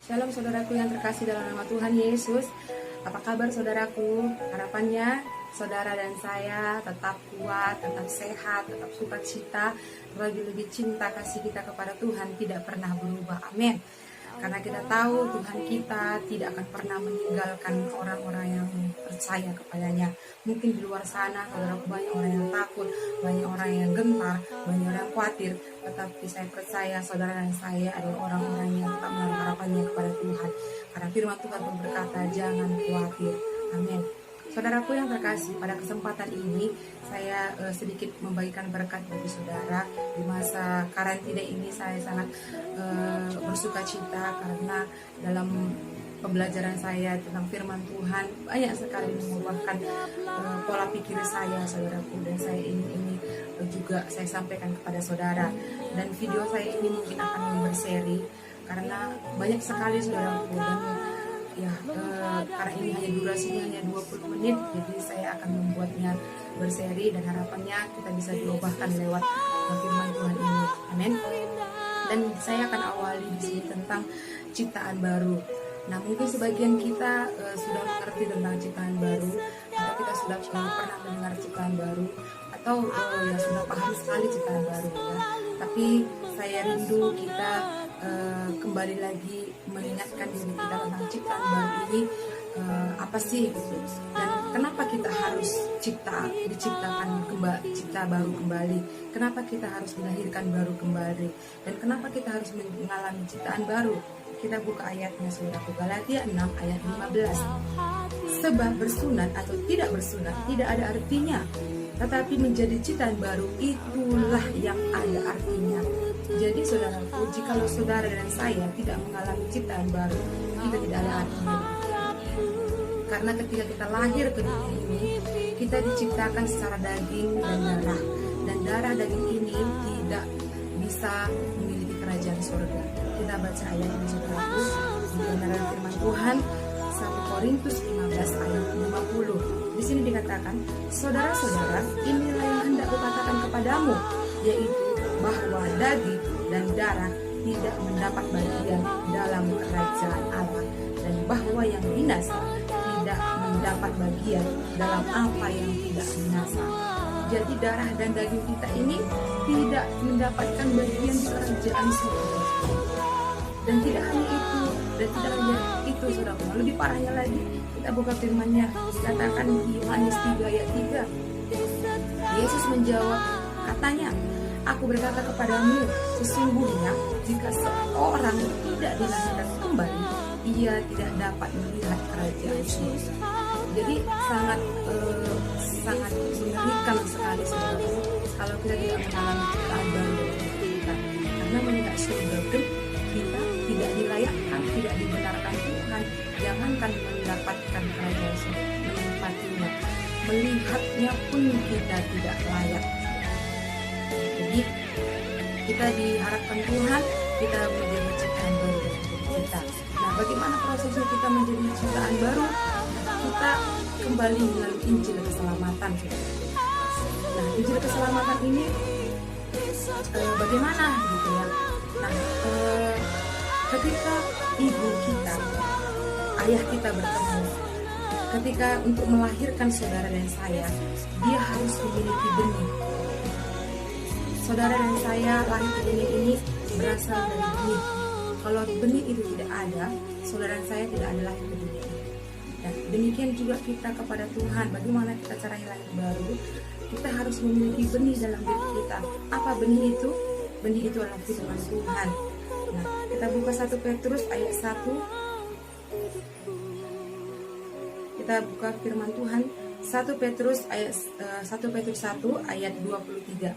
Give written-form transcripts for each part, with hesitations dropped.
Shalom saudaraku yang terkasih dalam nama Tuhan Yesus. Apa kabar saudaraku? Harapannya saudara dan saya tetap kuat, tetap sehat, tetap sukacita, lebih-lebih cinta kasih kita kepada Tuhan tidak pernah berubah. Amin. Karena kita tahu Tuhan kita tidak akan pernah meninggalkan orang-orang yang percaya kepadanya. Mungkin di luar sana saudaraku banyak orang yang takut, banyak orang yang gentar, banyak orang yang khawatir. Tetapi saya percaya saudara dan saya adalah orang-orang yang tetap menaruh harapannya kepada Tuhan. Karena firman Tuhan pun berkata, jangan khawatir. Amin. Saudaraku yang terkasih, pada kesempatan ini saya sedikit membagikan berkat bagi saudara. Di masa karantina ini saya sangat bersuka cita karena dalam pembelajaran saya tentang firman Tuhan banyak sekali mengubahkan pola pikir saya, saudaraku. Dan saya ini juga saya sampaikan kepada saudara. Dan video saya ini mungkin akan berseri karena banyak sekali saudaraku. Dan karena ini hanya durasinya hanya 20 menit, jadi saya akan membuatnya berseri dan harapannya kita bisa diubahkan lewat firman Tuhan ini. Amin. Dan saya akan awali di sini tentang ciptaan baru. Nah, mungkin sebagian kita sudah mengerti tentang ciptaan baru, atau kita sudah pernah mendengar ciptaan baru, atau sudah paham sekali ciptaan baru ya. Tapi saya rindu kita kembali lagi mengingatkan diri kita tentang ciptaan baru ini apa sih gitu. Dan kenapa kita harus diciptakan cipta baru kembali, kenapa kita harus dilahirkan baru kembali, dan kenapa kita harus mengalami ciptaan baru. Kita buka ayatnya saudaraku, Galatia 6 ayat 15. Sebab bersunat atau tidak bersunat tidak ada artinya, tetapi menjadi ciptaan baru itulah yang ada artinya. Jadi saudaraku, jikalau saudara dan saya tidak mengalami ciptaan baru, kita tidak ada artinya. Karena ketika kita lahir ke dunia ini, kita diciptakan secara daging dan darah. Dan darah daging ini tidak bisa memiliki kerajaan surga. Kita baca ayat ini saudaraku, di kebenaran firman Tuhan 1 Korintus 15 ayat 50. Di sini dikatakan, saudara-saudara, inilah yang hendak kukatakan kepadamu, yaitu bahwa daging dan darah tidak mendapat bagian dalam kerajaan Allah, dan bahwa yang binasa tidak mendapat bagian dalam apa yang tidak binasa. Jadi darah dan daging kita ini tidak mendapatkan bagian di kerajaan surga. Dan tidak hanya itu, saudara. Lebih parahnya lagi, kita buka firman-Nya, dikatakan di Yohanes 3 ayat 3. Yesus menjawab, katanya, aku berkata kepadamu, sesungguhnya jika seorang tidak dilahirkan kembali, ia tidak dapat melihat kerajaan surga. Jadi sangat mengerikan sekali saudara kalau kita tidak mengalami ciptaan baru dalam hidup kita. Karena melihat surga pun kita tidak dilayakkan, tidak dibenarkan Tuhan. Jangankan mendapatkan kerajaan surga, menempatinya, melihatnya pun kita tidak layak. Jadi kita diharapkan Tuhan kita menjadi ciptaan baru dalam hidup kita. Nah, bagaimana prosesnya kita menjadi ciptaan baru? Kita kembali melalui Injil keselamatan. Nah, Injil keselamatan ini bagaimana gitu ya? Nah, ketika ibu kita, ayah kita bertemu, ketika untuk melahirkan saudara dan saya, dia harus memiliki benih. Saudara dan saya lahir ke dunia ini berasal dari benih. Kalau benih itu tidak ada, saudara dan saya tidak ada lahir ke dunia ini. Dan demikian juga kita kepada Tuhan. Bagaimana kita caranya lahir baru? Kita harus memiliki benih dalam diri kita. Apa benih itu? Benih itu adalah firman Tuhan. Nah, kita buka 1 Petrus ayat 1. Kita buka firman Tuhan 1 Petrus 1 ayat 23.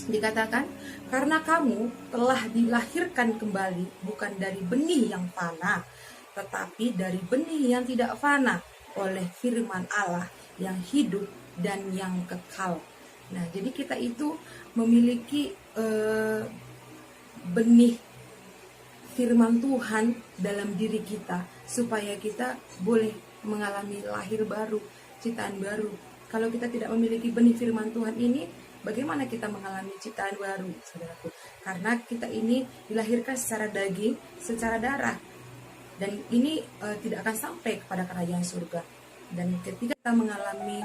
Dikatakan, karena kamu telah dilahirkan kembali bukan dari benih yang fana, tetapi dari benih yang tidak fana oleh firman Allah yang hidup dan yang kekal. Nah, jadi kita itu memiliki benih firman Tuhan dalam diri kita supaya kita boleh mengalami lahir baru, ciptaan baru. Kalau kita tidak memiliki benih firman Tuhan ini, bagaimana kita mengalami ciptaan baru, saudaraku? Karena kita ini dilahirkan secara daging, secara darah. dan ini tidak akan sampai kepada kerajaan surga. Dan ketika kita mengalami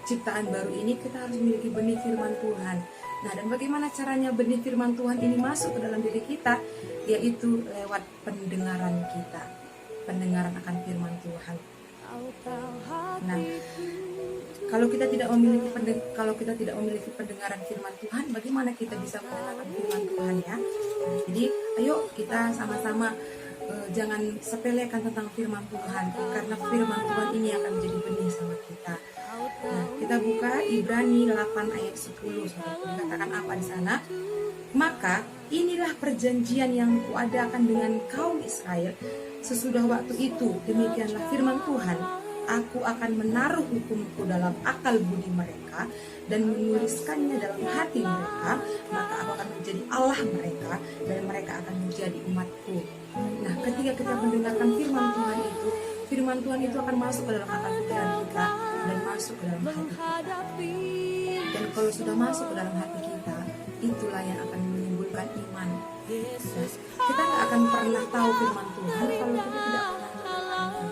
ciptaan baru ini, kita harus memiliki benih firman Tuhan. Nah, dan bagaimana caranya benih firman Tuhan ini masuk ke dalam diri kita? Yaitu lewat pendengaran kita, pendengaran akan firman Tuhan. Nah, kalau kita tidak memiliki pendengaran firman Tuhan, bagaimana kita bisa mendengarkan firman Tuhan ya? Nah, jadi ayo kita sama-sama jangan sepelekan tentang firman Tuhan, karena firman Tuhan ini akan menjadi benih sama kita. Nah, kita buka Ibrani 8 ayat 10. Dikatakan apa di sana? Maka inilah perjanjian yang kuadakan dengan kaum Israel sesudah waktu itu, demikianlah firman Tuhan, aku akan menaruh hukumku dalam akal budi mereka dan menuliskannya dalam hati mereka, maka aku akan menjadi Allah mereka dan mereka akan menjadi umatku. Nah, ketika kita mendengarkan firman Tuhan itu akan masuk ke dalam akal pikiran kita dan masuk ke dalam hati kita. Dan kalau sudah masuk ke dalam hati kita, itulah yang akan menimbulkan iman. Nah, kita nggak akan pernah tahu firman Tuhan kalau kita tidak pernah mendengarkan.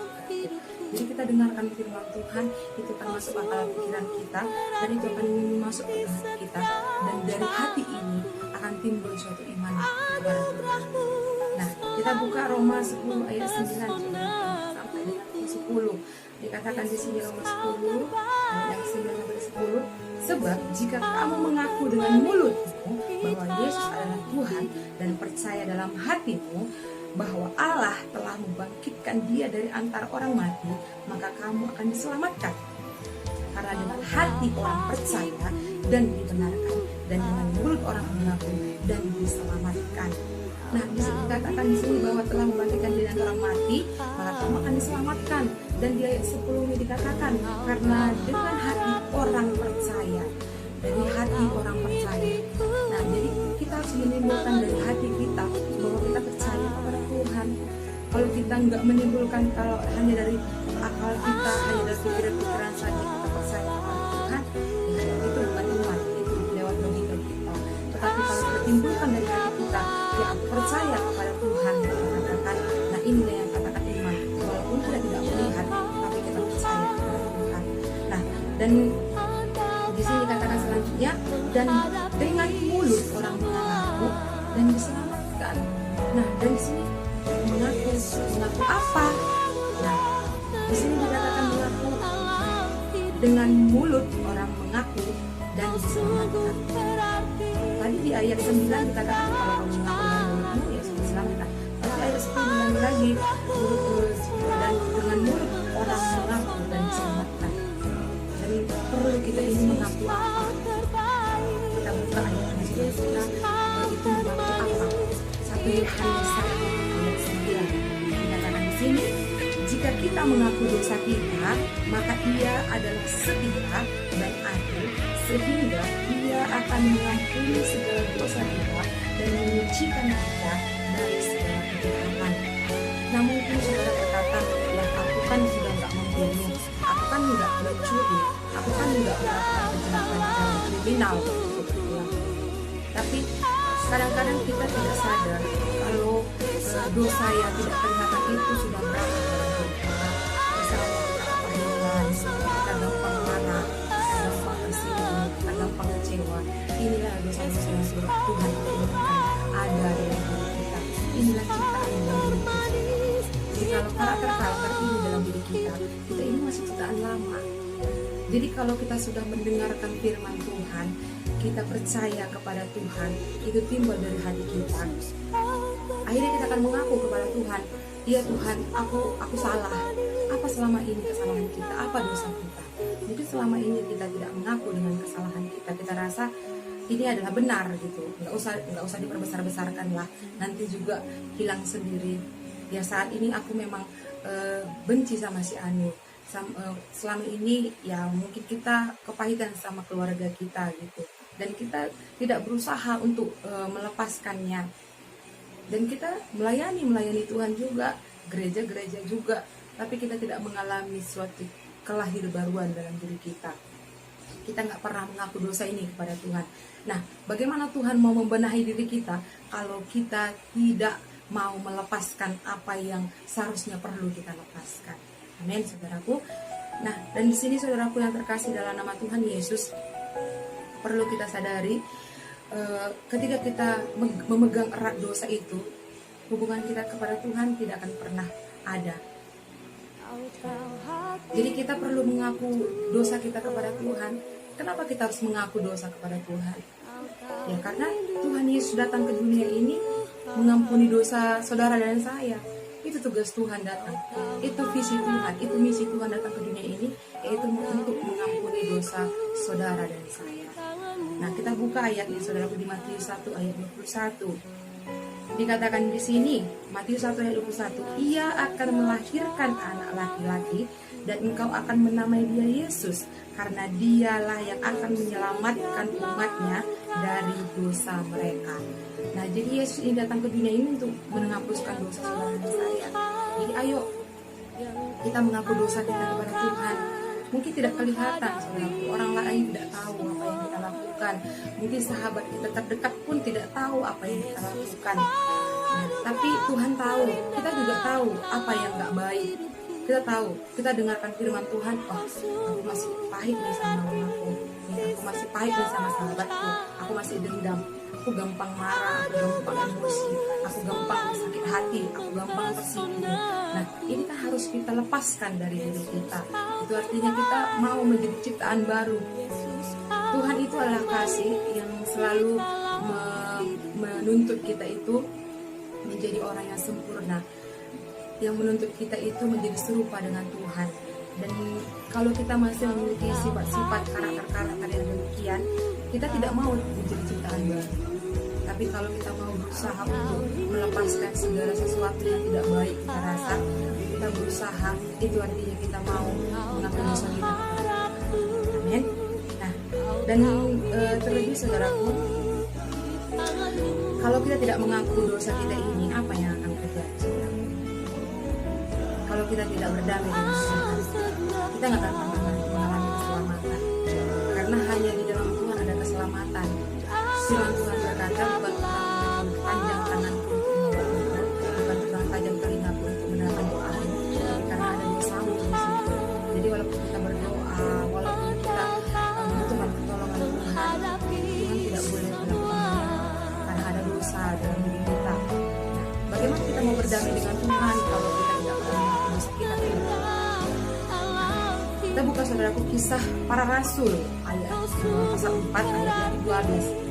Jadi kita dengarkan firman Tuhan, itu akan masuk akal pikiran kita dan itu akan masuk ke dalam hati kita, dan dari hati ini akan timbul suatu iman kepada Tuhan. Nah, kita buka Roma 10 ayat 9 sampai dengan 10. Dikatakan di sini Roma 10 ayat 9 sampai 10, sebab jika kamu mengaku dengan mulutmu bahwa Yesus adalah Tuhan dan percaya dalam hatimu bahwa Allah telah membangkitkan dia dari antara orang mati, maka kamu akan diselamatkan. Karena dengan hati orang percaya dan dibenarkan, dan dengan mulut orang mengaku dan diselamatkan. Nah, bisa dikatakan di sini bahwa telah membangkitkan dia dari orang mati, maka kamu akan diselamatkan. Dan di ayat 10 ini dikatakan karena dengan hati orang percaya, dari hati orang percaya. Nah, jadi kita harus menimbulkan dari hati kita bahwa kita percaya kepada Tuhan. Kalau kita nggak menimbulkan, kalau hanya dari akal kita, hanya dari pikiran-pikiran saja kita percaya kepada Tuhan, ya, itu bukan iman, itu lewat logika kita. Tetapi kalau kita timbulkan dari hati kita, ya percaya kepada Tuhan, katakan, nah inilah yang katakan iman. Walaupun kita tidak melihat, tapi kita percaya kepada Tuhan. Nah, dan di sini katakan selanjutnya, dan dengan mulut orang mengaku dan diselamatkan. Nah, dan di sini mengaku apa? Nah, di sini dikatakan mengaku dengan mulut orang mengaku dan diselamatkan. Tadi di ayat 9 dikatakan kalau kamu mengaku dengan mulutmu ya sudah diselamatkan. Tapi ayat 10 bilang lagi dan dengan mulut orang mengaku dan diselamatkan. Jadi perlu kita ini mengaku apa? Kita buka ayat yang sudah itu mengaku apa? 1 Yohanes 1 ayat 9 dikatakan di sini, jika kita mengaku dosa kita, maka Ia adalah setia dan adil, sehingga Ia akan mengampuni segala dosa kita dan menyucikan kita dari segala kejahatan. Nah, mungkin saudara berkata, ya aku kan sudah nggak membunuh, aku kan nggak mencuri, aku kan nggak melakukan kejahatan kriminal. Tapi kadang-kadang kita tidak sadar kalau dosa yang tidak kelihatan itu sudah berada dalam diri kita. Misalnya kita kepahiran, kita gampang marah, kita gampang tersinggung, kita gampang kecewa. Inilah dosa-dosa yang sudah Tuhan inginkan ada dalam diri kita. Inilah ciptaan dalam diri kita. Jadi kalau karakter ini dalam diri kita, kita ini masih ciptaan lama. Jadi kalau kita sudah mendengarkan firman Tuhan, kita percaya kepada Tuhan, itu timbul dari hati kita. Akhirnya kita akan mengaku kepada Tuhan, ya Tuhan, aku salah. Apa selama ini kesalahan kita? Apa dosa kita? Jadi selama ini kita tidak mengaku dengan kesalahan kita. Kita rasa ini adalah benar gitu. Nggak usah diperbesar-besarkan lah. Nanti juga hilang sendiri. Ya saat ini aku memang benci sama si Anu. Selama ini ya mungkin kita kepahitan sama keluarga kita gitu. Dan kita tidak berusaha untuk melepaskannya. Dan kita melayani Tuhan juga, gereja-gereja juga, tapi kita tidak mengalami suatu kelahirbaruan dalam diri kita. Kita nggak pernah mengaku dosa ini kepada Tuhan. Nah, bagaimana Tuhan mau membenahi diri kita kalau kita tidak mau melepaskan apa yang seharusnya perlu kita lepaskan. Amin, saudaraku. Nah, dan di sini saudaraku yang terkasih dalam nama Tuhan Yesus, perlu kita sadari ketika kita memegang erat dosa itu, hubungan kita kepada Tuhan tidak akan pernah ada. Jadi kita perlu mengaku dosa kita kepada Tuhan. Kenapa kita harus mengaku dosa kepada Tuhan? Ya karena Tuhan Yesus datang ke dunia ini mengampuni dosa saudara dan saya. Itu tugas Tuhan datang. Itu visi Tuhan, itu misi Tuhan datang ke dunia ini, yaitu untuk mengampuni dosa saudara dan saya. Nah, kita buka ayatnya saudaraku di Matius 1 ayat 21. Dikatakan di sini, Matius 1 ayat 21, ia akan melahirkan anak laki-laki dan engkau akan menamai dia Yesus, karena dialah yang akan menyelamatkan umatnya dari dosa mereka. Nah, jadi Yesus ini datang ke dunia ini untuk menghapuskan dosa saudara dan saya. Jadi ayo kita mengaku dosa kita kepada Tuhan. Mungkin tidak kelihatan, saudaraku, orang lain tidak tahu apa yang kita lakukan. Mungkin sahabat kita terdekat pun tidak tahu apa yang kita lakukan. Nah, tapi Tuhan tahu, kita juga tahu apa yang gak baik. Kita tahu, kita dengarkan firman Tuhan, oh aku masih pahit nih sama mamaku, aku masih pahit nih sama sahabatku, aku masih dendam, aku gampang marah, aku gampang emosi, aku gampang sakit hati, aku gampang tersinggung. Nah, ini kan harus kita lepaskan dari diri kita. Itu artinya kita mau menjadi ciptaan baru. Tuhan itu adalah kasih yang selalu menuntut kita itu menjadi orang yang sempurna, yang menuntut kita itu menjadi serupa dengan Tuhan. Dan kalau kita masih memiliki sifat-sifat karakter-karakter yang demikian, kita tidak mau menjadi ciptaan baru. Tapi kalau kita mau berusaha untuk melepaskan segala sesuatu yang tidak baik kita rasa, kita berusaha, itu artinya kita mau mengaku dosa kita. Amin. Nah, dan terlebih saudaraku, kalau kita tidak mengaku dosa kita ini, apa yang akan terjadi? Kalau kita tidak berdamai dengan Tuhan, kita nggak akan pernah mengalami keselamatan. Karena hanya di dalam Tuhan ada keselamatan. Firman Tuhan berkata, bukan tukang panjang tanganku untuk membantu, bukan tukang tajam telingaku untuk mendengarkan doamu, karena ada dosamu di situ. Jadi walaupun kita berdoa, walaupun kita membutuhkan pertolongan Tuhan, Tuhan tidak boleh melakukan karena ada dosa dalam diri kita. Nah, bagaimana kita mau berdamai dengan Tuhan kalau kita tidak pernah mengaku dosa kita? Kita buka saudaraku kisah para rasul ayat pasal 4 ayat 12.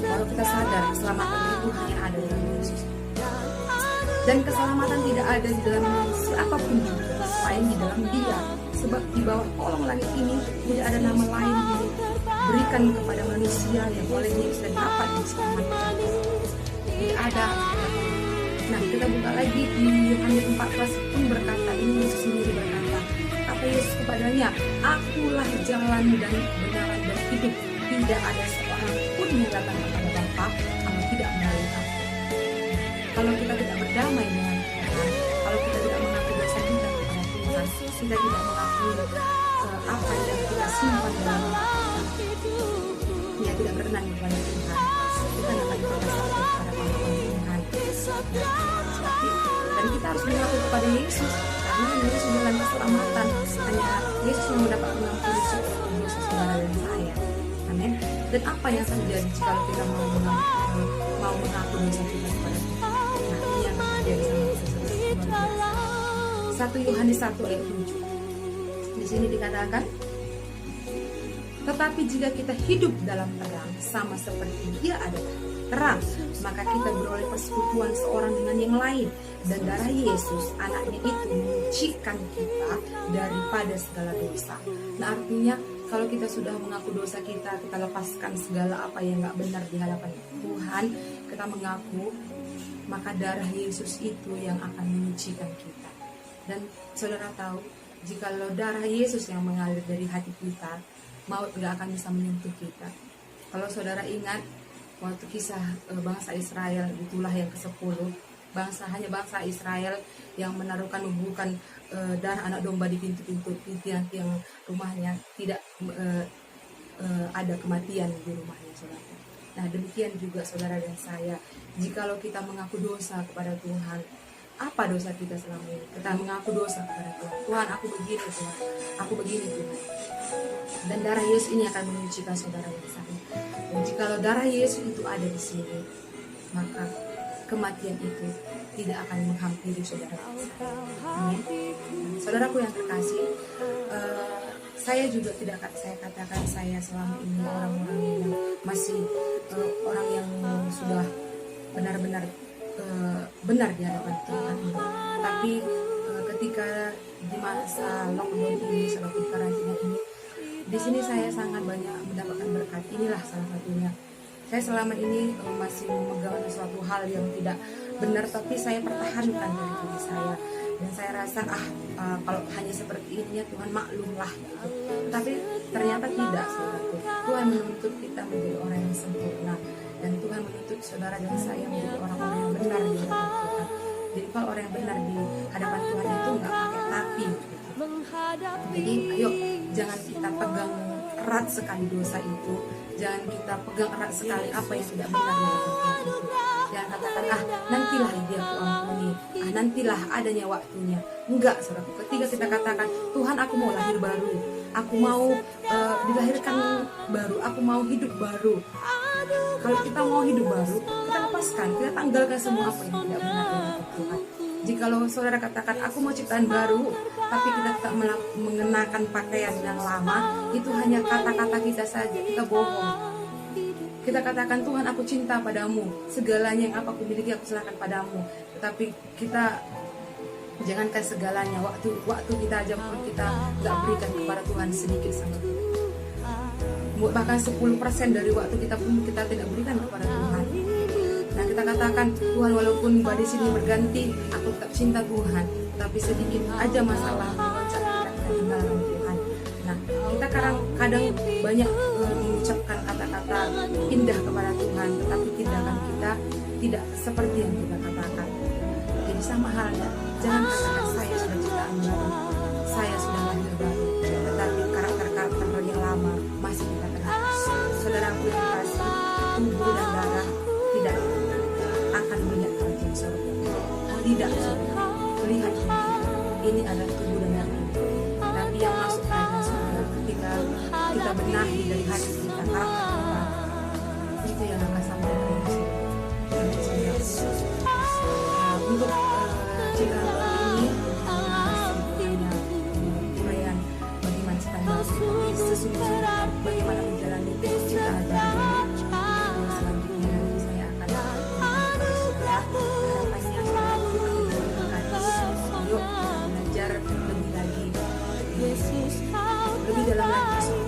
Kalau kita sadar keselamatan itu hanya ada dalam Yesus, dan keselamatan tidak ada di dalam siapapun juga selain di dalam Dia, sebab di bawah kolong langit ini tidak ada nama lain yang diberikan kepada manusia yang olehnya bisa dapat diselamatkan. Tidak ada. Nah, kita buka lagi di Yohanes 14 pun berkata, ini Yesus sendiri berkata, kata Yesus kepadanya, akulah jalan dan kebenaran dan hidup, tidak ada seorang pun yang datang kepada Bapa kalau tidak melalui aku. Kalau kita tidak berdamai dengan Tuhan, kalau kita tidak mengaku dosa kita kepada Tuhan, kita tidak mengakui apa yang kita simpan dalam hati kita, dia tidak berenang kepada Tuhan, kita tidak akan pernah sampai kepada panggilan Tuhan. Dan kita harus mengaku kepada Yesus, karena Yesus jalan keselamatan. Hanya Yesus yang mendapat mengampuni dosa saudara dan saya. Amin. Dan apa yang terjadi jika kita mau mengaku dosa kita kepada Tuhan? Nah, ini yang terjadi sama kita. 1 Yohanes 1 ayat 7. Di sini dikatakan, tetapi jika kita hidup dalam terang sama seperti Dia adalah terang, maka kita beroleh persekutuan seorang dengan yang lain, dan darah Yesus anaknya itu menyucikan kita daripada segala dosa. Nah, artinya kalau kita sudah mengaku dosa kita lepaskan segala apa yang gak benar di hadapan Tuhan, kita mengaku, maka darah Yesus itu yang akan menyucikan kita. Dan saudara tahu, jikalau darah Yesus yang mengalir dari hati kita, maut gak akan bisa menyentuh kita. Kalau saudara ingat waktu kisah bangsa Israel, itulah yang ke-10, hanya bangsa Israel yang menaruhkan bukan darah anak domba di pintu-pintu tiang rumahnya, tidak ada kematian di rumahnya, saudara. Nah demikian juga saudara dan saya, jikalau kita mengaku dosa kepada Tuhan, apa dosa kita selama ini? Kita mengaku dosa kepada Tuhan. Tuhan, aku begini Tuhan, aku begini Tuhan. Dan darah Yesus ini akan menyucikan saudara dan saya. Dan jikalau darah Yesus itu ada di sini, maka kematian itu tidak akan menghampiri saudara dan saya. Amin. Saudaraku yang terkasih, saya juga tidak saya katakan saya selama ini orang-orang yang masih orang yang sudah benar-benar benar di hadapan Tuhan. Tapi ketika di masa lockdown ini, selama karantina ini, di sini saya sangat banyak mendapatkan berkat. Inilah salah satunya. Saya selama ini masih memegang suatu hal yang tidak benar, tapi saya pertahankan dari diri saya. Dan saya rasa kalau hanya seperti ini ya Tuhan maklumlah gitu. Tapi ternyata tidak, saudaraku. Tuhan menuntut kita menjadi orang yang sempurna, dan Tuhan menuntut saudara dan saya menjadi orang-orang yang benar di hadapan Tuhan. Jadi kalau orang yang benar di hadapan Tuhan itu nggak pakai tapi gitu. Jadi ayo jangan kita pegang erat sekali dosa itu, jangan kita pegang erat sekali apa yang tidak benar di hadapan Tuhan itu. Jangan katakan nantilah dia aku ampuni, nantilah adanya waktunya. Enggak, saudaraku. Ketika kita katakan Tuhan aku mau lahir baru, aku mau dilahirkan baru, aku mau hidup baru. Kalau kita mau hidup baru, kita lepaskan, kita tanggalkan semua apa yang tidak benar di hadapan Tuhan. Jikalau saudara katakan aku mau ciptaan baru, tapi kita tak mengenakan pakaian yang lama, itu hanya kata-kata kita saja, kita bohong. Kita katakan Tuhan aku cinta padamu, segalanya yang apa aku miliki aku serahkan padamu. Tetapi kita jangankan segalanya, waktu kita aja pun kita gak berikan kepada Tuhan sedikit sama Tuhan. Bahkan 10% dari waktu kita pun kita tidak berikan kepada Tuhan. Nah kita katakan Tuhan walaupun badai sini berganti, aku tetap cinta Tuhan, tapi sedikit aja masalah meloncat kita tinggalkan Tuhan. Nah kita kadang banyak mengucapkan kata-kata indah kepada Tuhan, tetapi tindakan kita tidak seperti yang kita katakan. Jadi sama halnya, jangan katakan saya sudah ciptaan baru, saya sudah lahir baru, tetapi karakter-karakter yang lama masih kita kenal. Saudaraku yang kasih, tubuh dan darah tidak akan melihat kerajaan surga. Tidak, saudara. Melihat ini adalah tubuh dan darah. Tapi yang masuk kerajaan surga ketika kita benahi dari hati kita, karakter kita, itu yang akan sampai ke surga. Untuk cerita ini hanya uraian bagaimana kita sesungguhnya bagaimana menjalani cinta baru. Selanjutnya nanti saya akan harapannya yuk belajar lebih lagi, lebih dalam lagi